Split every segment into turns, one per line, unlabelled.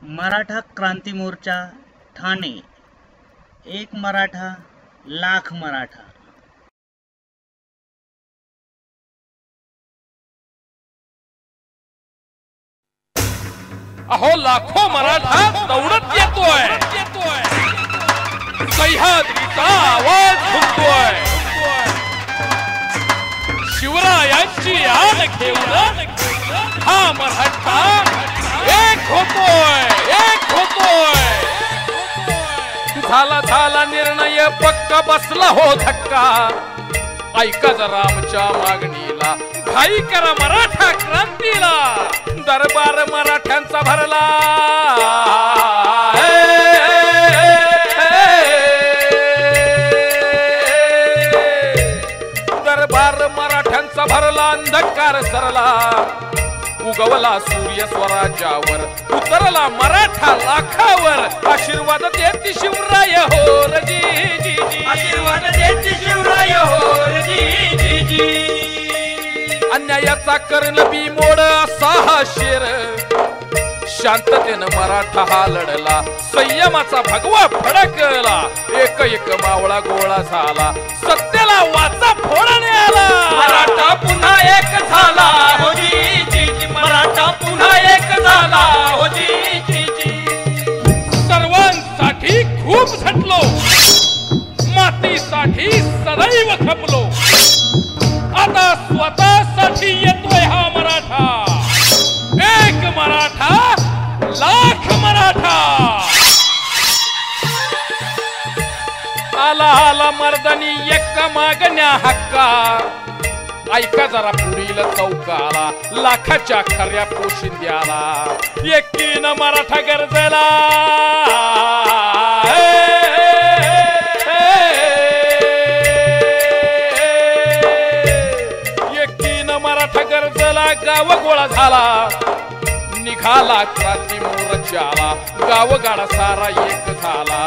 मराठा क्रांती मोर्चा ठाणे, एक मराठा लाख मराठा।
अहो लाखो मराठा दौडत येतोय, सह्याद्रीचा आवाज घुमतोय, शिवरायांची आण घेऊन हा मराठा एक होतोय, एक होतोय। झाला निर्णय पक्का, बसला हो धक्का, ऐका जरा आमच्या मागणीला, घाई करा मराठा क्रांतीला, दरबार मराठ्यांचा भरला, दरबार मराठ्यांचा भरला, अंधकार सरला, उगवला सूर्य स्वराज्यावर, उतरला मराठा लाखावर, आशीर्वाद देती शिवराय हो रजी जी जी, आशीर्वाद देती शिवराय हो रजी जी जी। अन्यायाचा कर्ण बी मोड असा हा शेर, शांततेनं मराठा हा लढला, संयमाचा भगवा फडकला, एक एक मावळा गोळा झाला, सत्याला वाचा फोडणे आला, मराठा पुन्हा एक झाला हो जी जी जी, मराठा पुन्हा एक झाला हो जी जी जी। सर्वांसाठी खूप झटलो, मातीसाठी सदैव खपलो, आता स्वतःसाठी येतोय हा मराठा, एक मराठा लाख मराठा। आला आला मर्दानी एका मागण्या हक्का, ऐका जरा पुढील चौकाला, लाखाच्या खऱ्या पोशिंद्याला, एकीनं मराठा गरजेला, एकीनं मराठा गरजेला, गाव गोळा झाला, निघाला क्रांती मोर्चाला, गावगाडा सारा एक झाला,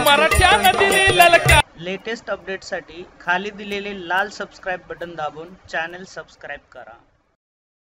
मराठ्यानं दिली ललकार।
लेटेस्ट अपडेटसाठी खाली दिलेले लाल सबस्क्राइब बटन दाबून चॅनल सबस्क्राइब करा।